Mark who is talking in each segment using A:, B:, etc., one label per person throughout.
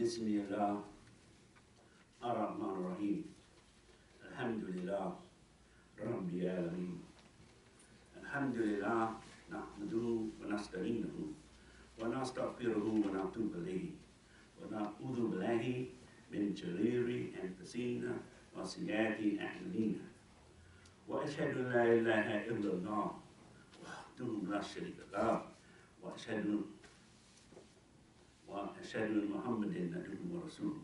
A: Bismillah ar-Rahman ar-Rahim. Alhamdulillah Rabbil Alameen. Alhamdulillah nahmaduhu wa nasta'inuhu wa nastaghfiruhu wa natubu ilayhi wa na'udhu billahi min shururi anfusina wa sayyiati a'malina. Wa ashhadu an la ilaha illallah wahdahu la sharika lahu wa ashhadu anna Muhammadan abduhu wa rasuluh.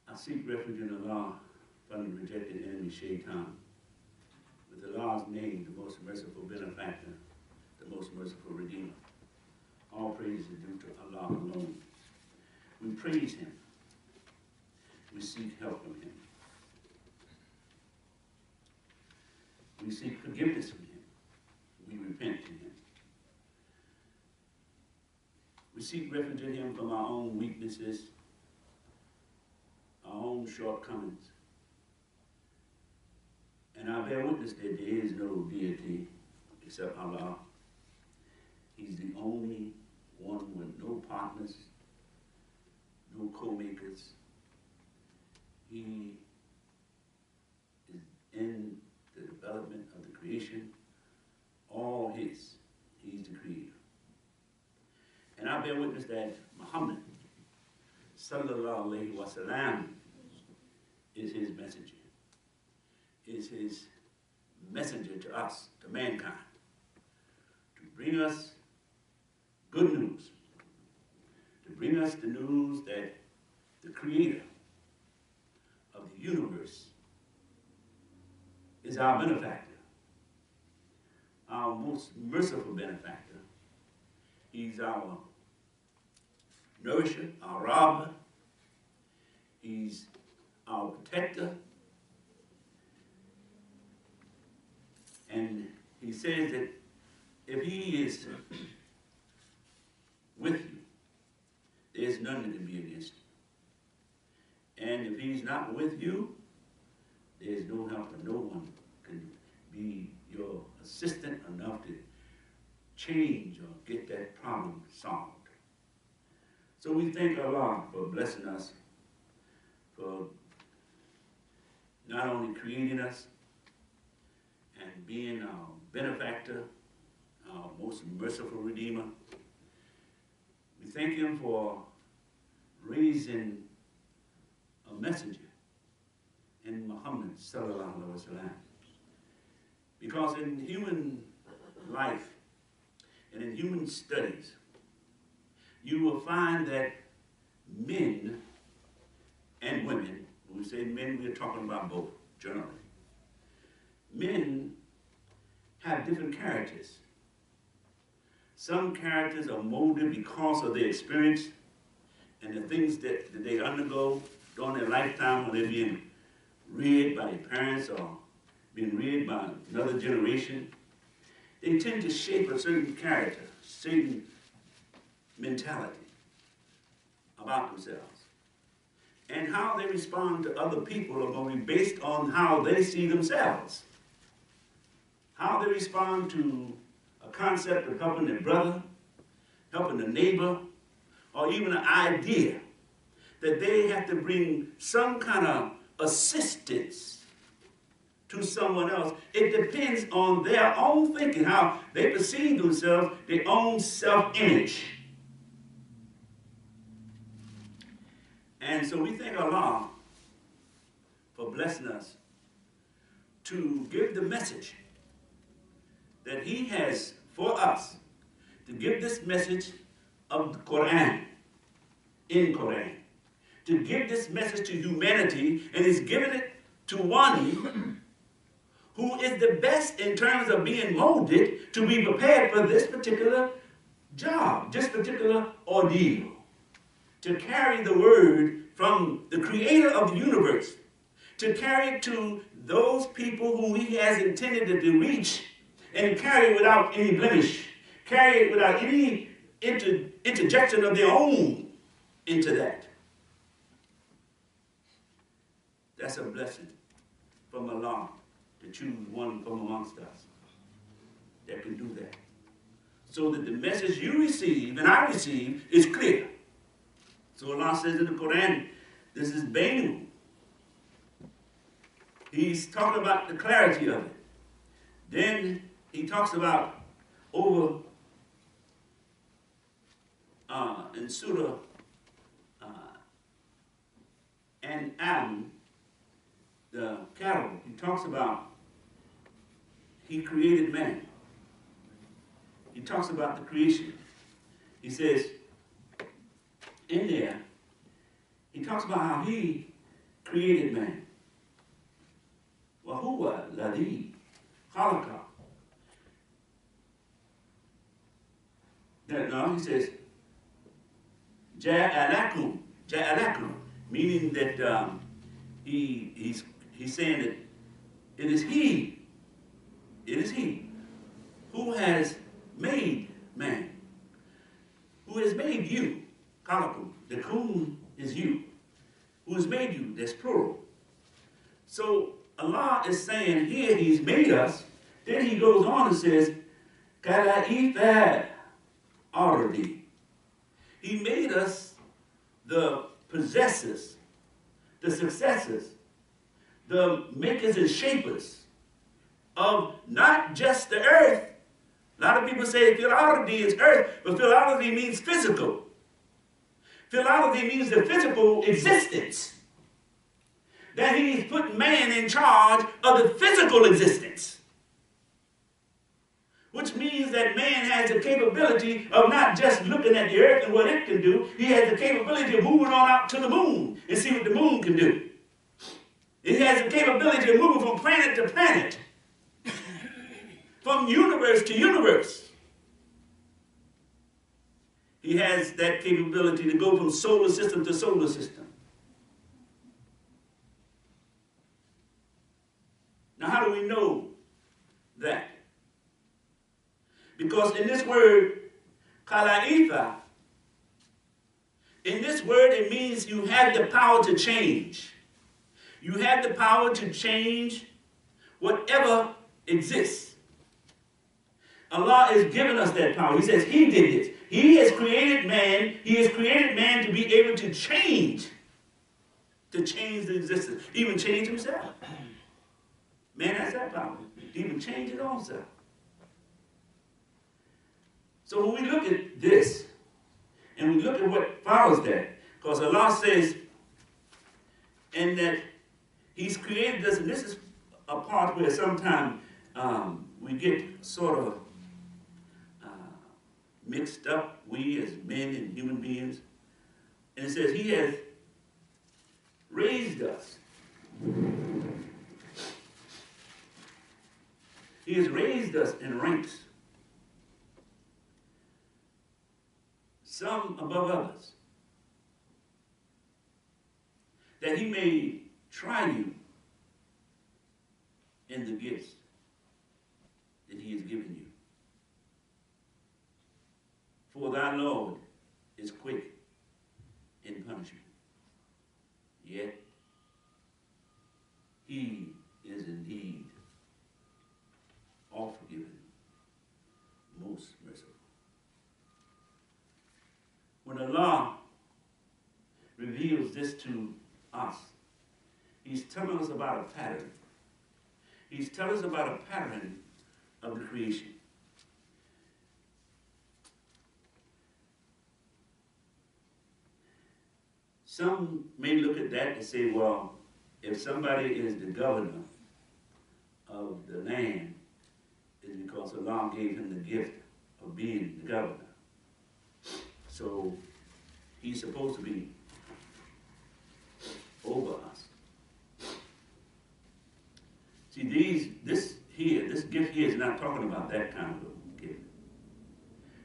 A: I seek refuge in Allah from the rejected enemy Shaitan. With Allah's name, the most merciful benefactor, the most merciful redeemer. All praise is due to Allah alone. We praise Him. We seek help from Him. We seek forgiveness from Him. We repent to Him. We seek refuge in Him from our own weaknesses, our own shortcomings. And I bear witness that there is no deity except Allah. He's the only one with no partners, no co-makers. He is in the development of the creation, all His. He's the creator. And I bear witness that Muhammad, sallallahu alayhi wa sallam, is His messenger. Is His messenger to us, to mankind, to bring us good news, to bring us the news that the creator of the universe is our benefactor, our most merciful benefactor. He's our nourisher, our robber. He's our protector. And He says that if He is with you, there's none that can be against you. And if He's not with you, there's no help, and no one can be your assistant enough to change or get that problem solved. So we thank Allah for blessing us, for not only creating us and being our benefactor, our most merciful redeemer. We thank Him for raising a messenger in Muhammad sallallahu alaihi wasallam. Because in human life and in human studies, you will find that men and women, when we say men, we're talking about both, generally. Men have different characters. Some characters are molded because of their experience and the things that they undergo during their lifetime when they're being reared by their parents or being reared by another generation. They tend to shape a certain character, certain mentality about themselves. And how they respond to other people are going to be based on how they see themselves. How they respond to a concept of helping their brother, helping the neighbor, or even an idea that they have to bring some kind of assistance to someone else. It depends on their own thinking, how they perceive themselves, their own self-image. And so we thank Allah for blessing us to give the message that He has for us, to give this message of the Quran, in Quran, to give this message to humanity, and He's given it to one who is the best in terms of being molded to be prepared for this particular job, this particular ordeal, to carry the word from the creator of the universe, to carry it to those people whom He has intended to reach, and carry it without any blemish, carry it without any interjection of their own into that. That's a blessing from Allah to choose one from amongst us that can do that. So that the message you receive and I receive is clear. So Allah says in the Quran, this is Bainu. He's talking about the clarity of it. Then he talks about over in Surah and Adam, the cattle, he talks about he created man. He talks about the creation. He says, in there, he talks about how he created man. وَهُوَ الَّذِي خَلَقَ. No, he says, جَعَلَكُمْ, meaning that he's saying that it is he who has made man, who has made you. Kalakum, the kum is you, who has made you, that's plural. So Allah is saying here he's made us, then he goes on and says, Kala'itha ardi. He made us the possessors, the successors, the makers and shapers of not just the earth. A lot of people say fil ardi is earth, but fil ardi means physical. Fil ardi means the physical existence. That he's put man in charge of the physical existence. Which means that man has the capability of not just looking at the earth and what it can do. He has the capability of moving on out to the moon and see what the moon can do. He has the capability of moving from planet to planet. From universe to universe. He has that capability to go from solar system to solar system. Now, how do we know that? Because in this word, kala'itha, in this word it means you have the power to change. You have the power to change whatever exists. Allah has given us that power. He says he did it. He has created man. He has created man to be able to change the existence. Even change himself. Man has that power. To even change his own self. So when we look at this, and we look at what follows that, because Allah says, and that he's created us, and this is a part where sometimes we get sort of mixed up, we as men and human beings. And it says he has raised us. He has raised us in ranks. Some above others. That he may try you in the gifts that he has given you. For thy Lord is quick in punishment. Yet he is indeed all forgiving, most merciful. When Allah reveals this to us, he's telling us about a pattern. He's telling us about a pattern of the creation. Some may look at that and say, well, if somebody is the governor of the land, it's because Allah gave him the gift of being the governor. So he's supposed to be over us. See, this gift here is not talking about that kind of gift.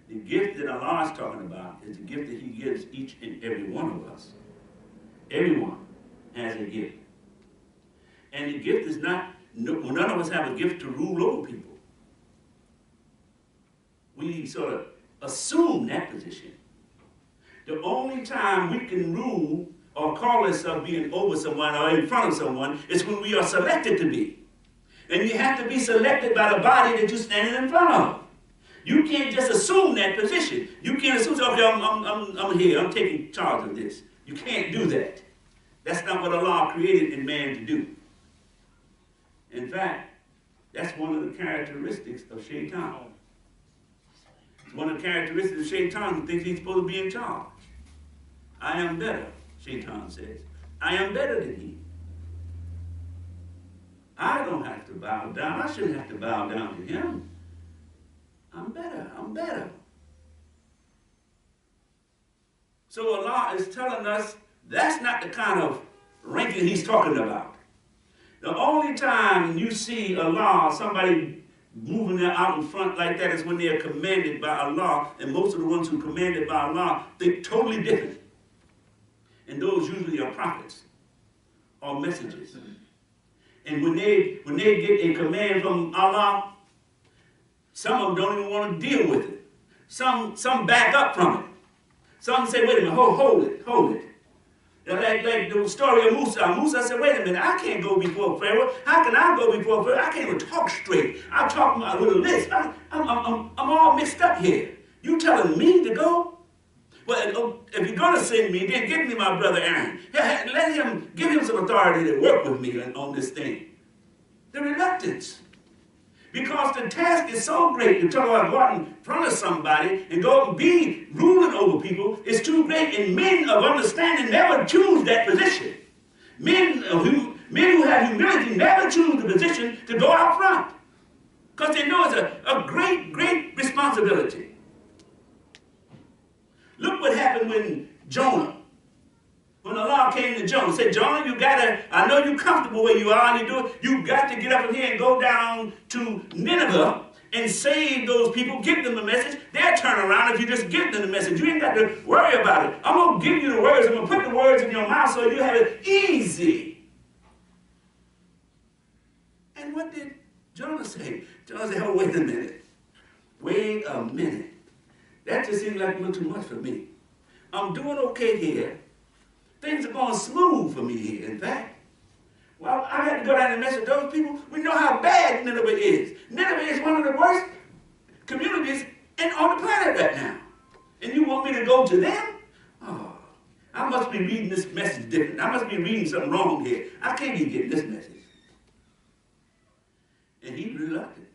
A: The gift that Allah is talking about is the gift that he gives each and every one of us. Everyone has a gift. And the gift is not, none of us have a gift to rule over people. We sort of assume that position. The only time we can rule or call ourselves being over someone or in front of someone is when we are selected to be. And you have to be selected by the body that you're standing in front of. You can't just assume that position. You can't assume, okay, I'm here, I'm taking charge of this. You can't do that. That's not what Allah created in man to do. In fact, that's one of the characteristics of Shaitan. It's one of the characteristics of Shaitan who thinks he's supposed to be in charge. I am better, Shaitan says. I am better than he. I don't have to bow down. I shouldn't have to bow down to him. I'm better. I'm better. So Allah is telling us that's not the kind of ranking he's talking about. The only time you see Allah, somebody moving there out in front like that, is when they are commanded by Allah, and most of the ones who are commanded by Allah think totally different. And those usually are prophets or messengers. And when they get a command from Allah, some of them don't even want to deal with it. Some back up from it. Some say, wait a minute, hold it. Like the story of Musa. Musa said, wait a minute, I can't go before Pharaoh. How can I go before Pharaoh? I can't even talk straight. I talk with a list. I'm all mixed up here. You telling me to go? Well, if you're going to send me, then give me my brother Aaron. Give him some authority to work with me on this thing. The reluctance. Because the task is so great to talk about going in front of somebody and go and be ruling over people is too great, and men of understanding never choose that position. Men who have humility never choose the position to go out front because they know it's a great, great responsibility. Look what happened when Allah came to Jonah, said, Jonah, I know you're comfortable where you are, and you got to get up in here and go down to Nineveh and save those people, give them the message. They'll turn around if you just give them the message. You ain't got to worry about it. I'm going to give you the words. I'm going to put the words in your mouth so you have it easy. And what did Jonah say? Jonah said, oh, wait a minute. Wait a minute. That just seems like a little too much for me. I'm doing okay here. Things are going smooth for me here. In fact, well, I had to go down and mess with those people. We know how bad Nineveh is. Nineveh is one of the worst communities on the planet right now. And you want me to go to them? Oh, I must be reading this message different. I must be reading something wrong here. I can't even get this message. And he reluctant.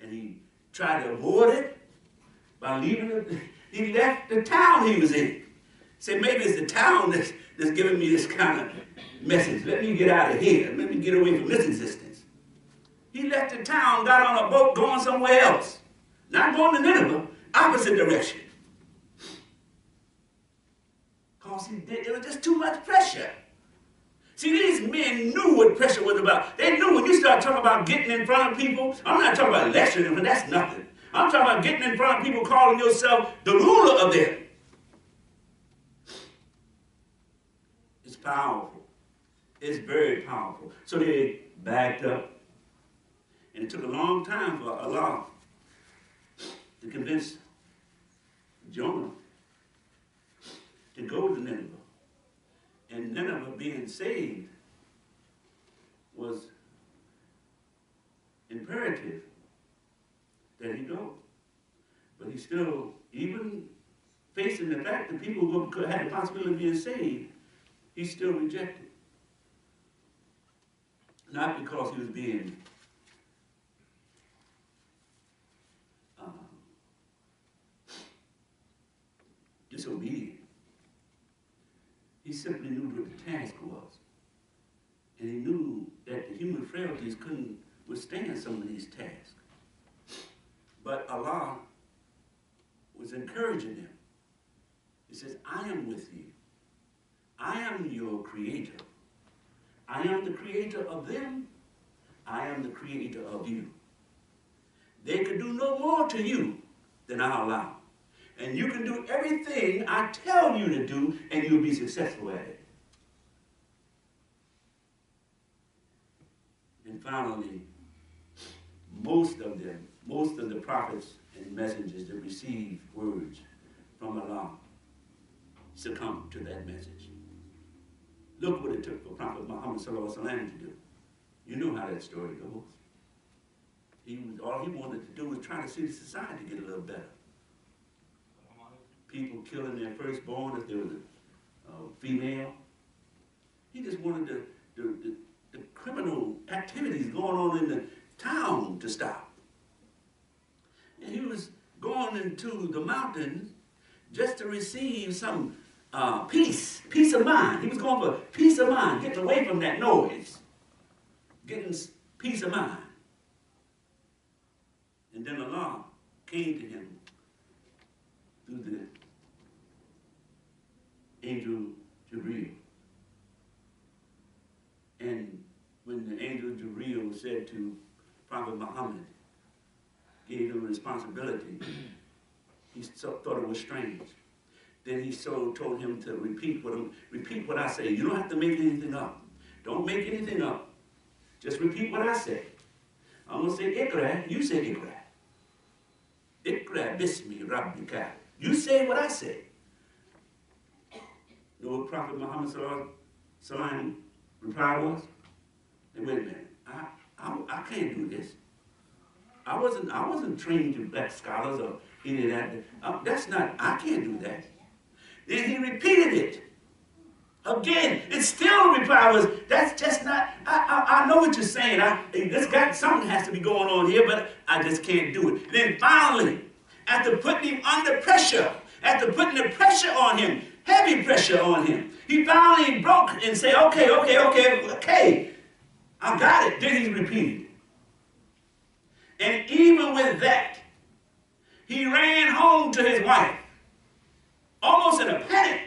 A: And he tried to avoid it by leaving it. He left the town he was in. Said, maybe it's the town that's giving me this kind of message. Let me get out of here. Let me get away from this existence. He left the town, got on a boat, going somewhere else. Not going to Nineveh, opposite direction. Because it was just too much pressure. See, these men knew what pressure was about. They knew when you start talking about getting in front of people, I'm not talking about lecturing them, that's nothing. I'm talking about getting in front of people, calling yourself the ruler of them. It's powerful. It's very powerful. So they backed up. And it took a long time for Allah to convince Jonah to go to Nineveh. And Nineveh being saved was imperative that he go. But he still, even facing the fact that people who had the possibility of being saved, he still rejected. Not because he was being disobedient. He simply knew what the task was. And he knew that the human frailties couldn't withstand some of these tasks. But Allah was encouraging him. He says, I am with you. I am your creator. I am the creator of them. I am the creator of you. They could do no more to you than I allow. And you can do everything I tell you to do, and you'll be successful at it. And finally, most of the prophets and messengers that receive words from Allah succumbed to that message. Look what it took for Prophet Muhammad ﷺ to do. You know how that story goes. All he wanted to do was try to see the society get a little better. People killing their firstborn if there was female. He just wanted the criminal activities going on in the town to stop. And he was going into the mountains just to receive some peace of mind. He was going for peace of mind, getting away from that noise, getting peace of mind. And then Allah came to him through the angel Jibreel. And when the angel Jibreel said to Prophet Muhammad, gave him responsibility, he thought it was strange. Then he told him to repeat what I say. You don't have to make anything up. Don't make anything up. Just repeat what I say. I'm going to say Iqra, you say Iqra. Iqra bismi rabbika. You say what I say. You know what Prophet Muhammad Sallallahu reply was? Hey, wait a minute. I can't do this. I wasn't trained to black scholars or any of that. I can't do that. Then he repeated it. Again, it still reply was, that's just not, I know what you're saying. Something has to be going on here, but I just can't do it. Then finally, after putting him under pressure, after putting the pressure on him, heavy pressure on him, he finally broke and said, okay, I got it. Then he repeated it. And even with that, he ran home to his wife, almost in a panic,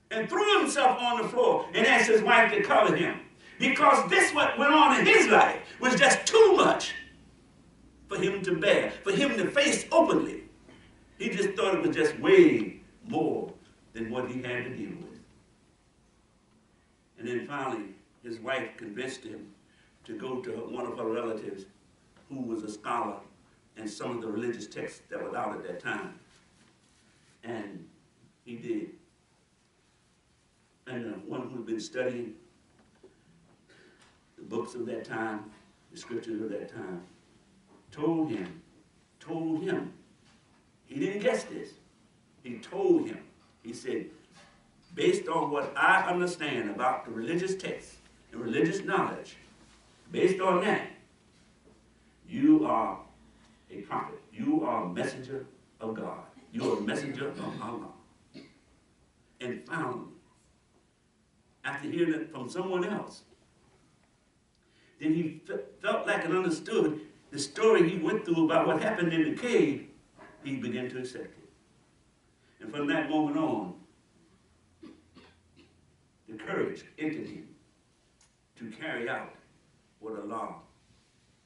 A: and threw himself on the floor and asked his wife to cover him. Because this what went on in his life was just too much for him to bear, for him to face openly. He just thought it was just way more than what he had to deal with. And then finally, his wife convinced him to go to one of her relatives who was a scholar in some of the religious texts that were out at that time. And he did. And the one who had been studying the books of that time, the scriptures of that time, told him, he didn't guess this, he told him, he said, based on what I understand about the religious texts and religious knowledge, based on that, you are a prophet. You are a messenger of God. You are a messenger of Allah. And finally, after hearing it from someone else, then he felt like and understood the story he went through about what happened in the cave. He began to accept it. And from that moment on, the courage entered him to carry out what Allah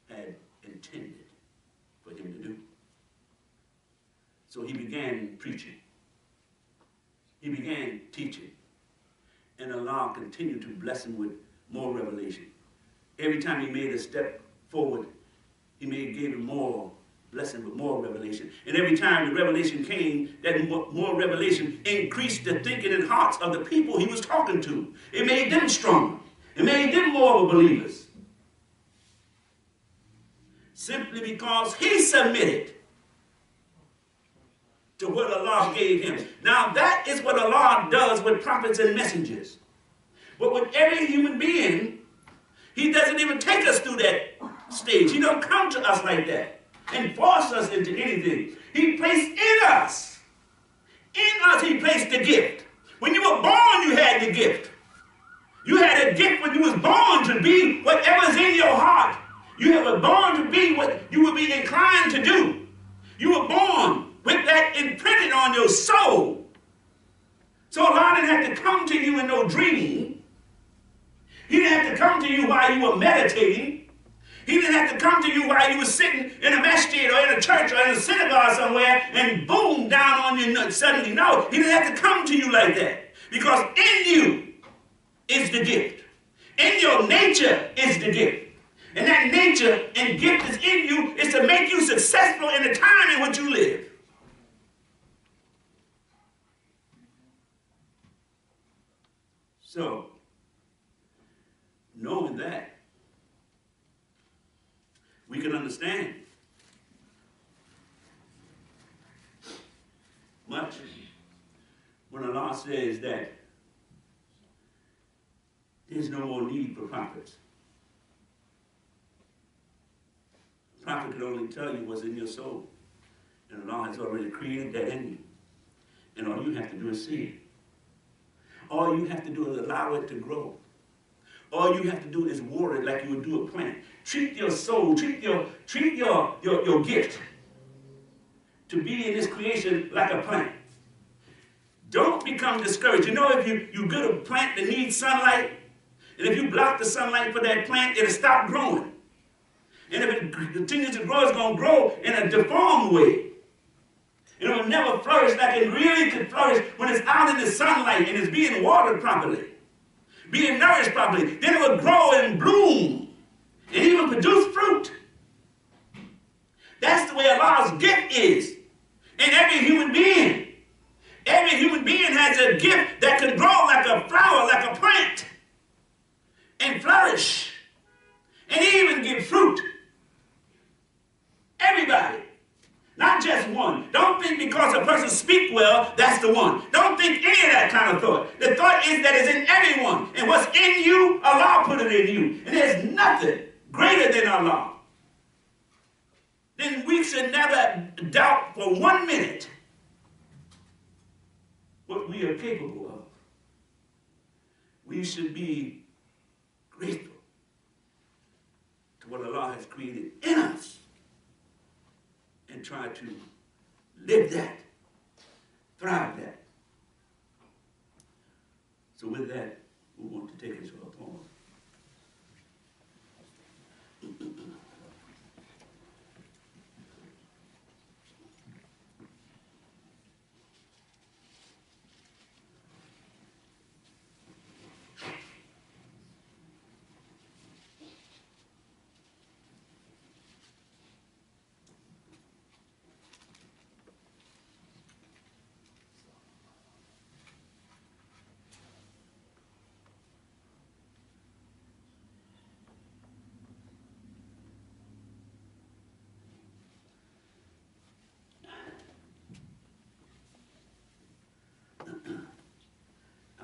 A: had intended for him to do. So he began preaching. He began teaching. And Allah continued to bless him with more revelation. Every time he made a step forward, he gave him more blessing with more revelation. And every time the revelation came, that more revelation increased the thinking and hearts of the people he was talking to. It made them stronger. It made them more believers. Simply because he submitted to what Allah gave him. Now that is what Allah does with prophets and messengers. But with every human being, he doesn't even take us through that stage. He don't come to us like that and force us into anything. He placed in us he placed the gift. When you were born, you had the gift. You had a gift when you was born to be whatever's in your heart. You were born to be what you would be inclined to do. You were born with that imprinted on your soul. So Allah didn't have to come to you in no dream. He didn't have to come to you while you were meditating. He didn't have to come to you while you were sitting in a masjid or in a church or in a synagogue somewhere and boom, down on you suddenly. No, he didn't have to come to you like that. Because in you is the gift. In your nature is the gift. And that nature and gift that's in you is to make you successful in the time in which you live. So, knowing that, we can understand much Allah says that there's no more need for prophets. A prophet can only tell you what's in your soul. And Allah has already created that in you. And all you have to do is see it. All you have to do is allow it to grow. All you have to do is water it like you would do a plant. Treat your soul, treat your gift to be in this creation like a plant. Don't become discouraged. You know, if you get a plant that needs sunlight, and if you block the sunlight for that plant, it'll stop growing. And if it continues to grow, it's going to grow in a deformed way. It will never flourish like it really could flourish when it's out in the sunlight and it's being watered properly, being nourished properly. Then it will grow and bloom and even produce fruit. That's the way Allah's gift is in every human being. Every human being has a gift that can grow like a flower, like a plant, and flourish, and even give fruit. Everybody. Not just one. Don't think because a person speaks well, that's the one. Don't think any of that kind of thought. The thought is that it's in everyone. And what's in you, Allah put it in you. And there's nothing greater than Allah. Then we should never doubt for 1 minute what we are capable of. We should be grateful to what Allah has created in us and try to live that, thrive that. So with that, we want to take it to a poem.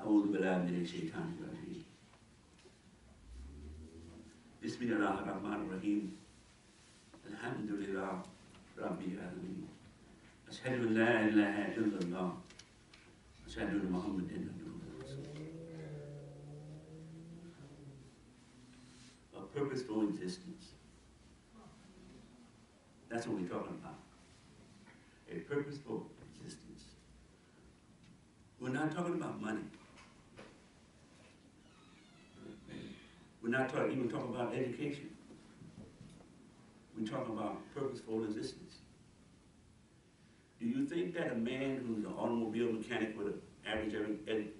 A: أعوذ بالله من الشيطان الرجيم بسم الله الرحمن الرحيم الحمد لله رب العالمين أشهد أن لا إله إلا الله أشهد أن محمدا عبده ورسوله. A purposeful existence. That's what we're talking about. A purposeful existence. We're not talking about money. We're not even talking about education. We're talking about purposeful existence. Do you think that a man who's an automobile mechanic with an average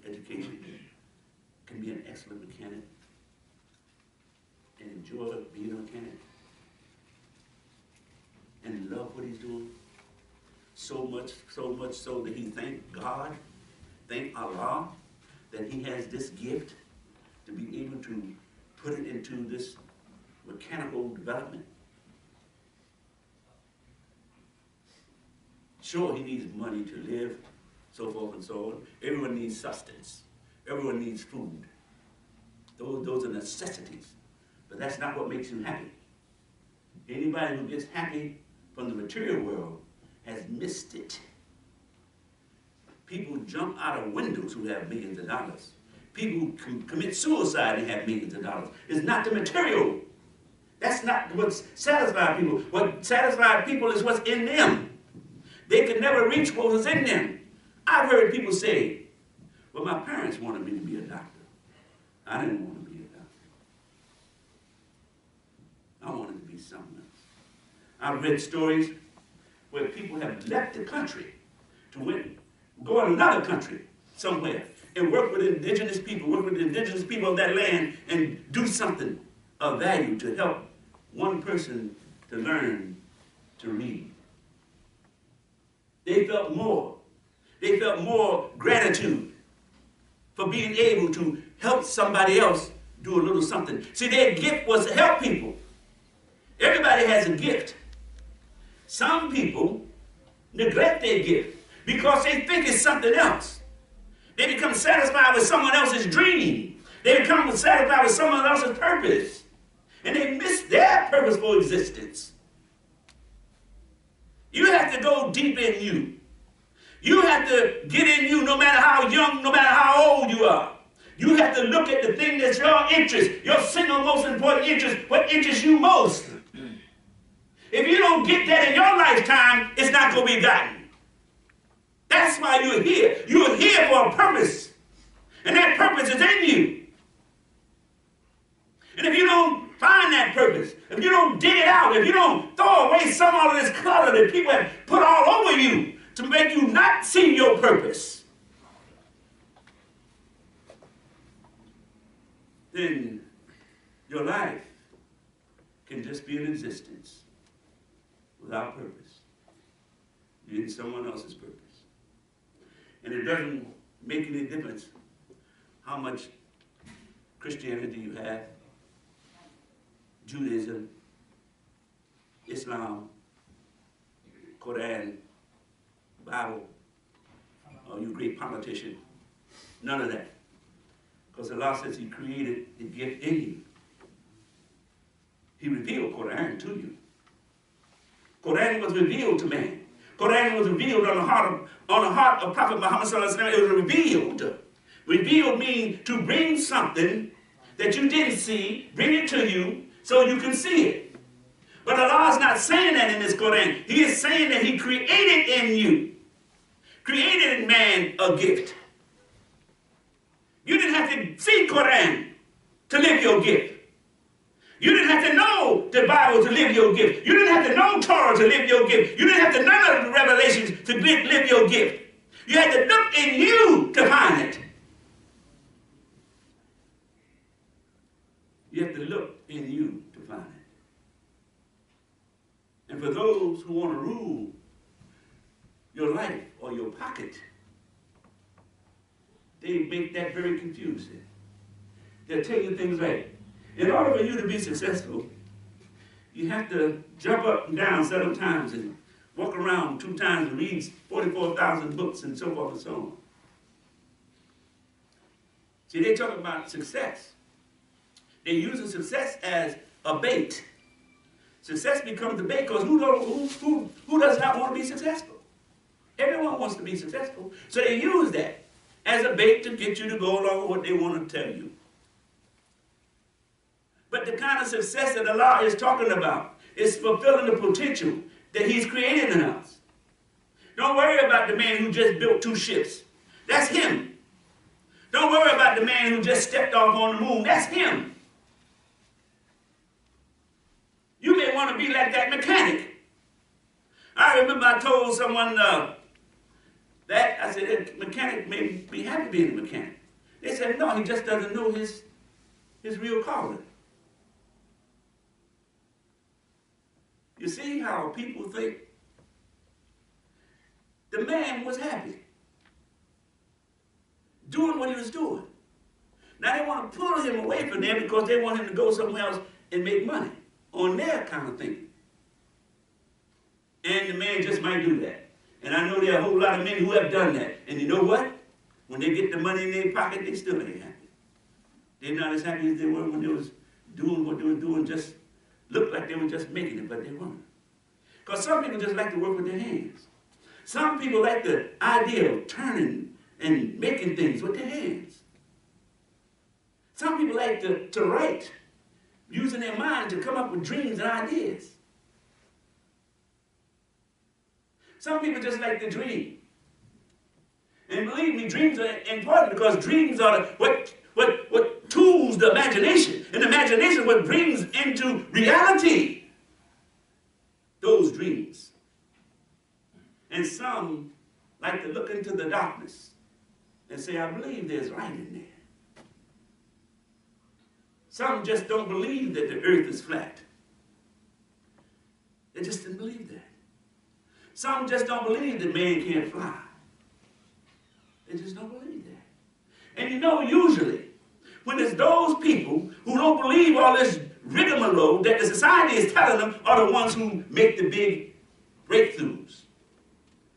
A: education can be an excellent mechanic and enjoy being a mechanic and love what he's doing? So much so that he thank God, thank Allah, that he has this gift to be able to put it into this mechanical development. Sure, he needs money to live, so forth and so on. Everyone needs sustenance. Everyone needs food. Those are necessities. But that's not what makes you happy. Anybody who gets happy from the material world has missed it. People jump out of windows who have millions of dollars. People who commit suicide and have millions of dollars. It's not the material. That's not what satisfies people. What satisfies people is what's in them. They could never reach what was in them. I've heard people say, well, my parents wanted me to be a doctor. I didn't want to be a doctor. I wanted to be something else. I've read stories where people have left the country to go in another country somewhere and work with indigenous people, work with the indigenous people of that land and do something of value to help one person to learn to read. They felt more. They felt more gratitude for being able to help somebody else do a little something. See, their gift was to help people. Everybody has a gift. Some people neglect their gift because they think it's something else. They become satisfied with someone else's dream. They become satisfied with someone else's purpose. And they miss their purpose for existence. You have to go deep in you. You have to get in you no matter how young, no matter how old you are. You have to look at the thing that's your interest, your single most important interest, what interests you most. If you don't get that in your lifetime, it's not going to be gotten. That's why you're here. You're here for a purpose. And that purpose is in you. And if you don't find that purpose, if you don't dig it out, if you don't throw away some of this color that people have put all over you to make you not see your purpose, then your life can just be an existence without purpose. You're in someone else's purpose. And it doesn't make any difference how much Christianity you have, Judaism, Islam, Quran, Bible, or you great politician. None of that. Because Allah says He created the gift in you. He revealed Quran to you. Quran was revealed to man. Quran was revealed on the heart of Prophet Muhammad sallallahu alaihi wasallam. It was revealed. Revealed means to bring something that you didn't see, bring it to you so you can see it. But Allah is not saying that in this Quran. He is saying that He created in you, created in man a gift. You didn't have to see Quran to live your gift. You didn't have to know the Bible to live your gift. You didn't have to know Torah to live your gift. You didn't have to know none of the revelations to live your gift. You had to look in you to find it. You have to look in you to find it. And for those who want to rule your life or your pocket, they make that very confusing. They'll tell you things like, in order for you to be successful, you have to jump up and down 7 times and walk around 2 times and read 44,000 books and so forth and so on. See, they talk about success. They use success as a bait. Success becomes a bait because who does not want to be successful? Everyone wants to be successful. So they use that as a bait to get you to go along with what they want to tell you. But the kind of success that Allah is talking about is fulfilling the potential that He's created in us. Don't worry about the man who just built 2 ships. That's him. Don't worry about the man who just stepped off on the moon. That's him. You may want to be like that mechanic. I remember I told someone that. I said, that mechanic may be happy being a mechanic. They said, no, he just doesn't know his real calling. You see how people think? The man was happy doing what he was doing. Now they want to pull him away from there because they want him to go somewhere else and make money on their kind of thinking. And the man just might do that. And I know there are a whole lot of men who have done that. And you know what? When they get the money in their pocket, they still ain't happy. They're not as happy as they were when they was doing what they were doing, just looked like they were just making it, but they weren't. Because some people just like to work with their hands. Some people like the idea of turning and making things with their hands. Some people like to write, using their mind to come up with dreams and ideas. Some people just like to dream. And believe me, dreams are important because dreams are what tools the imagination. And imagination is what brings into reality those dreams. And some like to look into the darkness and say, I believe there's light in there. Some just don't believe that the earth is flat. They just didn't believe that. Some just don't believe that man can't fly. They just don't believe that. And you know, usually, when it's those people who don't believe all this rigmarole that the society is telling them are the ones who make the big breakthroughs.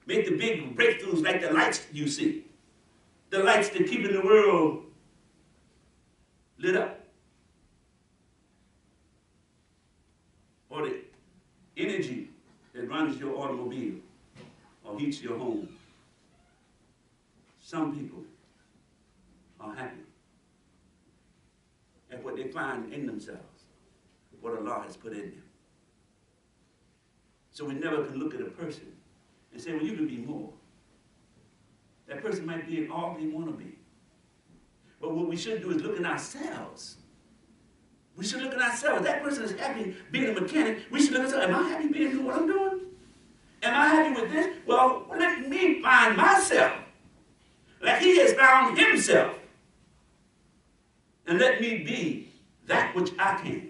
A: Make the big breakthroughs like the lights you see. the lights that keep in the world lit up, or the energy that runs your automobile or heats your home. Some people are happy at what they find in themselves, what Allah has put in them. So we never can look at a person and say, well, you can be more. That person might be in all they want to be. But what we should do is look at ourselves. We should look at ourselves. That person is happy being a mechanic. We should look at ourselves. Am I happy being doing what I'm doing? Am I happy with this? Well, let me find myself like he has found himself. And let me be that which I can.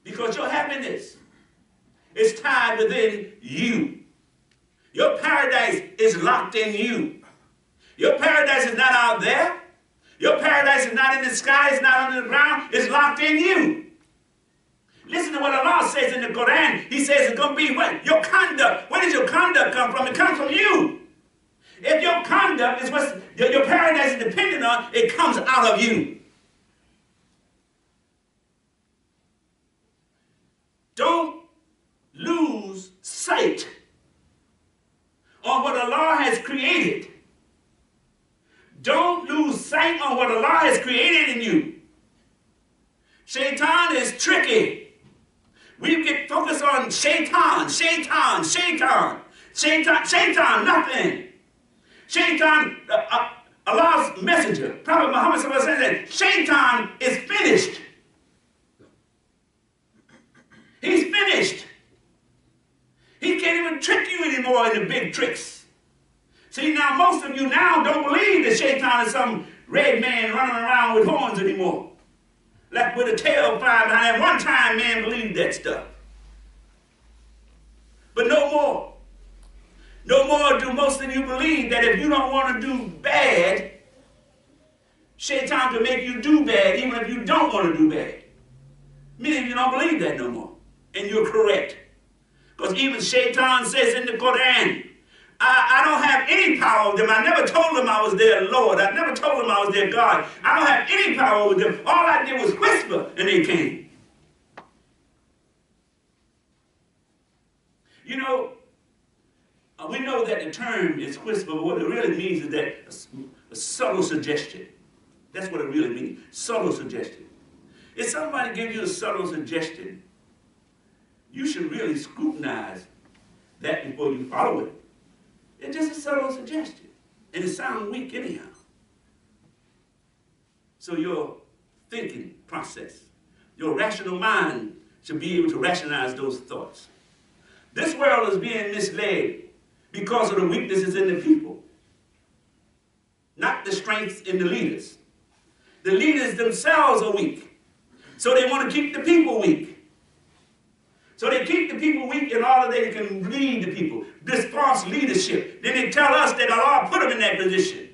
A: Because your happiness is tied within you. Your paradise is locked in you. Your paradise is not out there. Your paradise is not in the sky, it's not under the ground, it's locked in you. Listen to what Allah says in the Quran. He says it's going to be what? Your conduct. Where does your conduct come from? It comes from you. If your conduct is what your paradise is dependent on, it comes out of you. Don't lose sight on what Allah has created. Don't lose sight on what Allah has created in you. Shaitan is tricky. We get focused on shaitan, nothing. Shaitan, Allah's messenger, Prophet Muhammad said that shaitan is finished. He's finished. He can't even trick you anymore in the big tricks. See, now most of you now don't believe that shaitan is some red man running around with horns anymore. Like with a tail flying behind. At one time, man believed that stuff. But no more. No more do most of you believe that if you don't want to do bad, shaitan can make you do bad even if you don't want to do bad. Many of you don't believe that no more. And you're correct. Because even shaitan says in the Quran, I don't have any power over them. I never told them I was their Lord. I never told them I was their God. I don't have any power over them. All I did was whisper and they came. You know, we know that the term is whisper, but what it really means is that a subtle suggestion. That's what it really means, subtle suggestion. If somebody gives you a subtle suggestion, you should really scrutinize that before you follow it. It's just a subtle suggestion, and it sounds weak anyhow. So your thinking process, your rational mind should be able to rationalize those thoughts. This world is being misled because of the weaknesses in the people, not the strengths in the leaders. The leaders themselves are weak, so they want to keep the people weak. So they keep the people weak in order they can lead the people. This false leadership. Then they tell us that Allah put them in that position.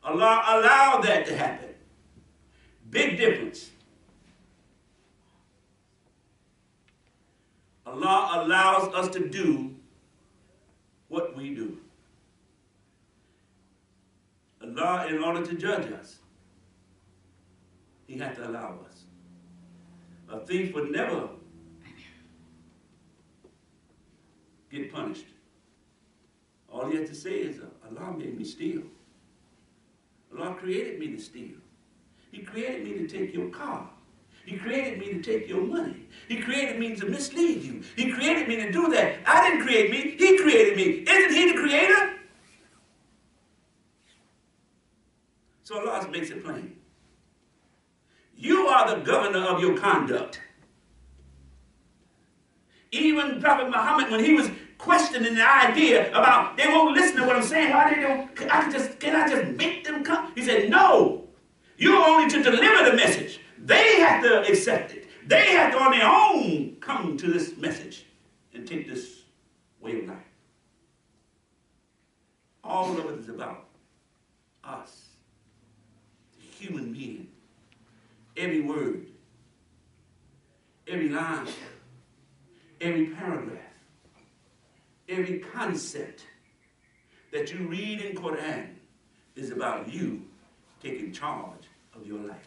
A: Allah allowed that to happen. Big difference. Allah allows us to do what we do. Allah, in order to judge us, He had to allow us. A thief would never get punished. All he had to say is, Allah made me steal. Allah created me to steal. He created me to take your car. He created me to take your money. He created me to mislead you. He created me to do that. I didn't create me. He created me. Isn't He the creator? So Allah makes it plain. You are the governor of your conduct. Even Prophet Muhammad, when he was questioning the idea about they won't listen to what I'm saying, why they don't, can I just make them come? He said, no. You're only to deliver the message. They have to accept it. They have to on their own come to this message and take this way of life. All of it is about us, the human being. Every word, every line, every paragraph, every concept that you read in Quran is about you taking charge of your life.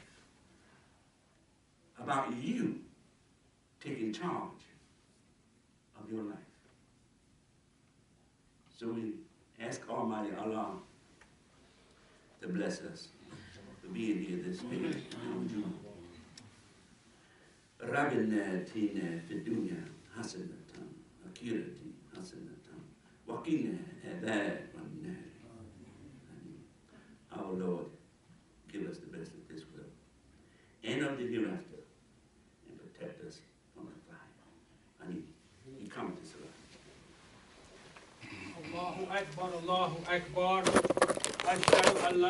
A: About you taking charge of your life. So we ask Almighty Allah to bless us for being here this day. ربنا آتنا في الدنيا حسنة وفي حسنة وقنا عذاب النار. Our Lord, give us the best of this world and of the hereafter, and protect us from the fire. I mean, you come to Salah.
B: Allahu Akbar, Allahu Akbar. Ashhadu an la